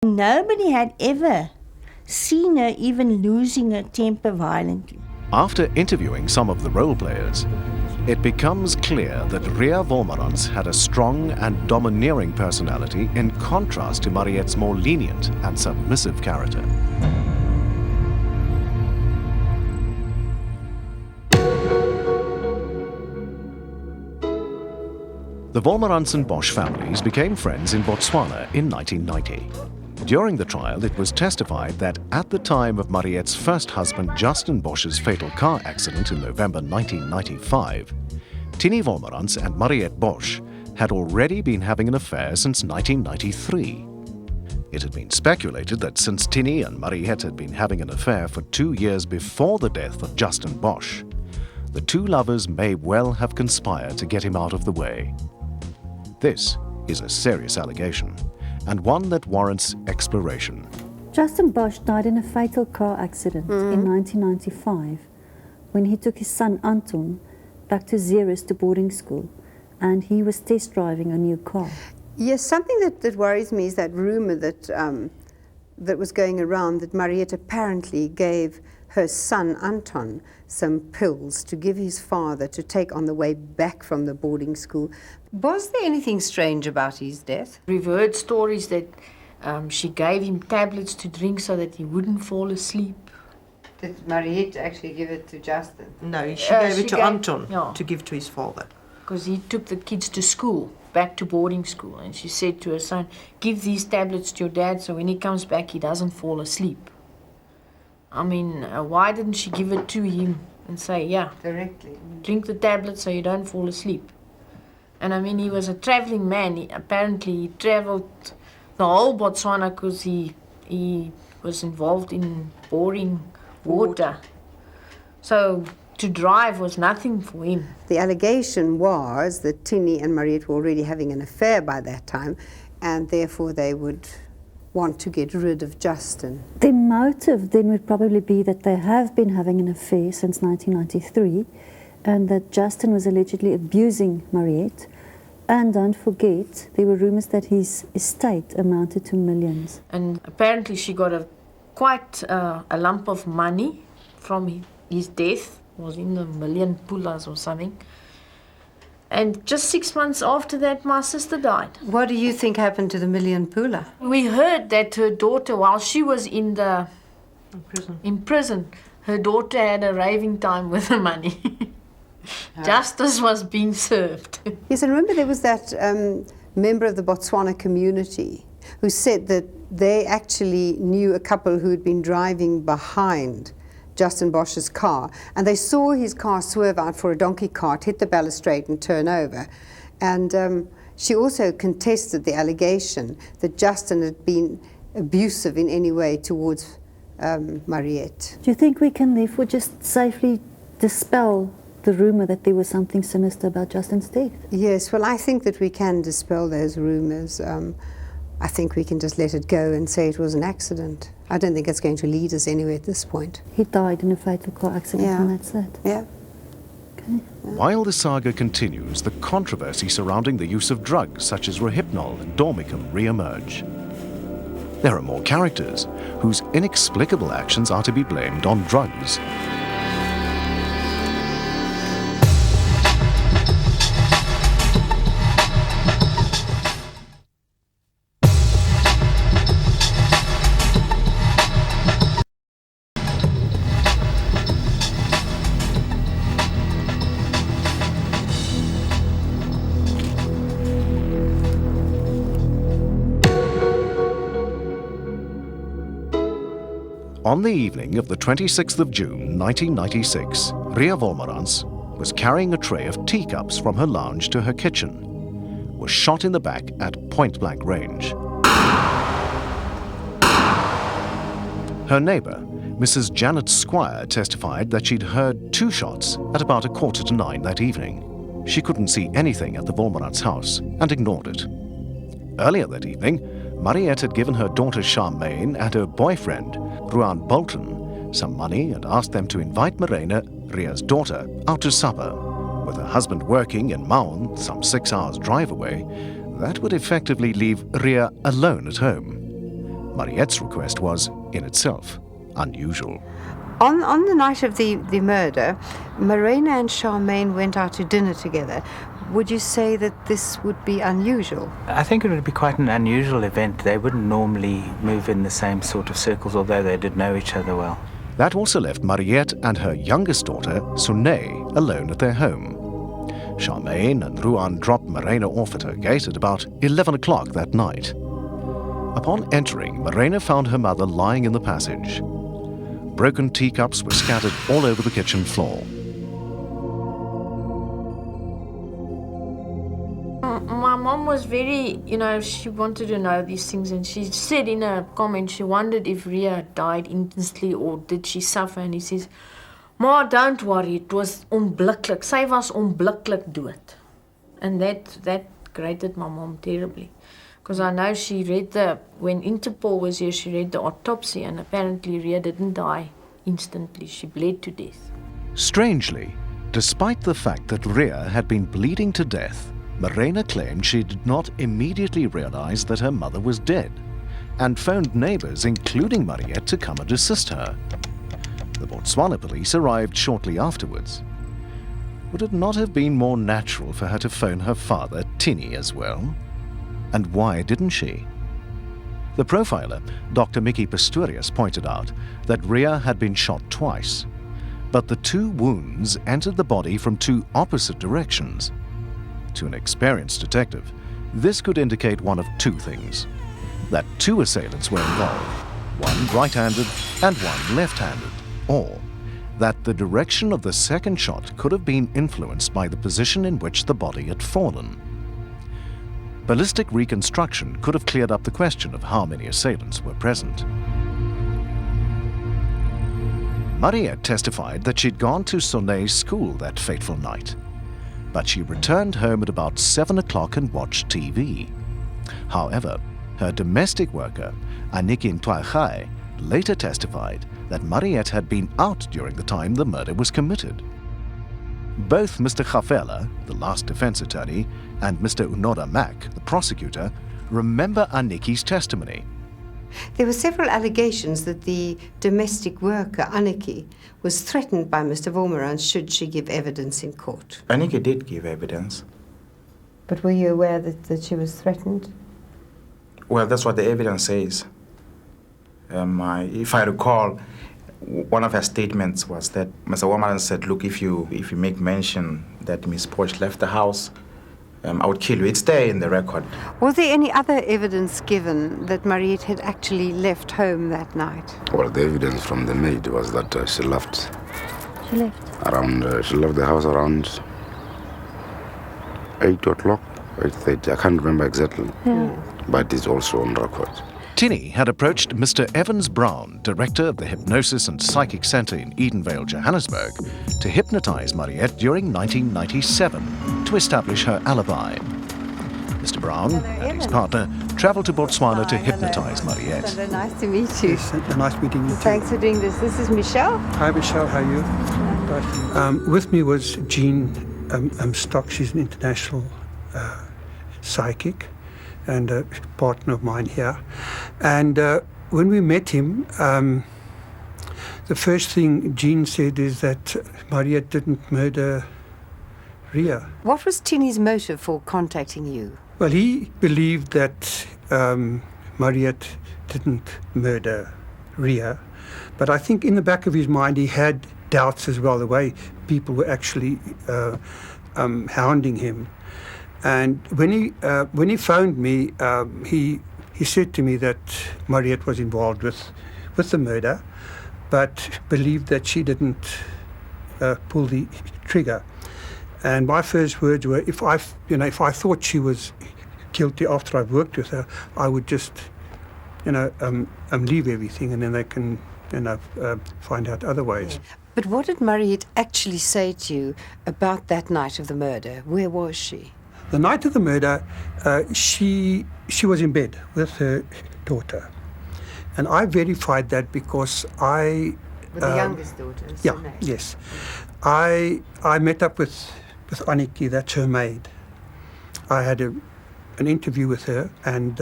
Nobody had ever seen her even losing her temper violently. After interviewing some of the role players, it becomes clear that Ria Wolmerans had a strong and domineering personality in contrast to Mariette's more lenient and submissive character. The Wolmerans and Bosch families became friends in Botswana in 1990. During the trial, it was testified that at the time of Mariette's first husband Justin Bosch's fatal car accident in November 1995, Tini Wolmerans and Mariette Bosch had already been having an affair since 1993. It had been speculated that since Tini and Mariette had been having an affair for 2 years before the death of Justin Bosch, the two lovers may well have conspired to get him out of the way. This is a serious allegation, and one that warrants exploration. Justin Bosch died in a fatal car accident in 1995 when he took his son Anton back to Zeerust to boarding school, and he was test driving a new car. Yes, something that worries me is that rumor that was going around that Mariette apparently gave her son Anton some pills to give his father to take on the way back from the boarding school. Was there anything strange about his death? We've heard stories that she gave him tablets to drink so that he wouldn't fall asleep. Did Mariette actually give it to Justin? No, she gave it to Anton yeah, to give to his father. because he took the kids to school, back to boarding school, and she said to her son, give these tablets to your dad so when he comes back he doesn't fall asleep. I mean, why didn't she give it to him and say, yeah, Directly. drink the tablets so you don't fall asleep? And I mean, he was a traveling man. Apparently he traveled the whole Botswana because he was involved in boring water. So to drive was nothing for him. The allegation was that Tini and Mariette were already having an affair by that time, and therefore they would want to get rid of Justin. The motive then would probably be that they have been having an affair since 1993 and that Justin was allegedly abusing Mariette. And don't forget, there were rumors that his estate amounted to millions. And apparently she got quite a lump of money from his death. It was in the million pulas or something. And just 6 months after that, my sister died. What do you think happened to the million pula? We heard that her daughter, while she was in prison, her daughter had a raving time with the money. Justice was being served. Yes, and remember there was that member of the Botswana community who said that they actually knew a couple who had been driving behind Justin Bosch's car, and they saw his car swerve out for a donkey cart, hit the balustrade and turn over. And she also contested the allegation that Justin had been abusive in any way towards Mariette. Do you think we can therefore just safely dispel the rumor that there was something sinister about Justin's death? Yes, well, I think that we can dispel those rumors. I think we can just let it go and say it was an accident. I don't think it's going to lead us anywhere at this point. He died in a fatal car accident, Yeah. and that's it. Yeah. Okay. While the saga continues, the controversy surrounding the use of drugs such as Rohypnol and Dormicum re-emerge. There are more characters whose inexplicable actions are to be blamed on drugs. On the evening of the 26th of June 1996, Ria Wolmerans was carrying a tray of teacups from her lounge to her kitchen, was shot in the back at point-blank range. Her neighbor, Mrs. Janet Squire, testified that she'd heard 2 shots at about 8:45 that evening. She couldn't see anything at the Wolmerans house and ignored it. Earlier that evening, Mariette had given her daughter Charmaine and her boyfriend, Ruan Bolton, some money and asked them to invite Marina, Ria's daughter, out to supper. With her husband working in Maun, some 6 hours' drive away, that would effectively leave Ria alone at home. Mariette's request was, in itself, unusual. On the night of the murder, Morena and Charmaine went out to dinner together. Would you say that this would be unusual? I think it would be quite an unusual event. They wouldn't normally move in the same sort of circles, although they did know each other well. That also left Mariette and her youngest daughter, Sune, alone at their home. Charmaine and Ruan dropped Morena off at her gate at about 11 o'clock that night. Upon entering, Morena found her mother lying in the passage. Broken teacups were scattered all over the kitchen floor. My mom was very, she wanted to know these things, and she said in a comment she wondered if Ria died instantly or did she suffer, and he says, "Ma, don't worry, it was onblikkelijk. Sy was onblikkelijk dood." And that grated my mom terribly. Because I know she read when Interpol was here, she read the autopsy, and apparently Ria didn't die instantly. She bled to death. Strangely, despite the fact that Ria had been bleeding to death, Morena claimed she did not immediately realize that her mother was dead, and phoned neighbors, including Mariette, to come and assist her. The Botswana police arrived shortly afterwards. Would it not have been more natural for her to phone her father, Tini, as well? And why didn't she? The profiler, Dr. Mickey Pistorius, pointed out that Ria had been shot twice, but the two wounds entered the body from two opposite directions. To an experienced detective, this could indicate one of two things: that two assailants were involved, one right-handed and one left-handed, or that the direction of the second shot could have been influenced by the position in which the body had fallen. Ballistic reconstruction could have cleared up the question of how many assailants were present. Mariette testified that she'd gone to Sone's school that fateful night, but she returned home at about 7 o'clock and watched TV. However, her domestic worker, Aniki Ntwagai, later testified that Mariette had been out during the time the murder was committed. Both Mr. Gafela, the last defense attorney, and Mr. Unoda Mack, the prosecutor, remember Aniki's testimony. There were several allegations that the domestic worker, Aniki, was threatened by Mr. Wolmarans should she give evidence in court. Aniki did give evidence. But were you aware that she was threatened? Well, that's what the evidence says. If I recall, one of her statements was that Mr. Wolmarans said, "Look, if you make mention that Miss Porsche left the house, I would kill you." It's there in the record. Was there any other evidence given that Mariette had actually left home that night? Well, the evidence from the maid was that she left. She left? She left the house around 8 o'clock, 8:30. I can't remember exactly. Yeah. But it's also on record. Tini had approached Mr. Evans Brown, director of the Hypnosis and Psychic Center in Edenvale, Johannesburg, to hypnotize Mariette during 1997 to establish her alibi. Mr. Brown and his partner traveled to Botswana to hypnotize Mariette. Hello, nice to meet you. Yes, nice meeting you too. Thanks for doing this. This is Michelle. Hi, Michelle. How are you? With me was Jean Stock. She's an international psychic and a partner of mine here. And when we met him, the first thing Jean said is that Mariette didn't murder Ria. What was Tini's motive for contacting you? Well, he believed that Mariette didn't murder Ria, but I think in the back of his mind he had doubts as well, the way people were actually hounding him. And when he phoned me, he said to me that Mariette was involved with the murder, but believed that she didn't pull the trigger. And my first words were, if I thought she was guilty after I've worked with her, I would just, leave everything, and then they can, find out other ways. But what did Mariette actually say to you about that night of the murder? Where was she? The night of the murder, she was in bed with her daughter, and I verified that because With the youngest daughter. Yeah, Sine. yes. I met up with Aniki, that's her maid. I had an interview with her, and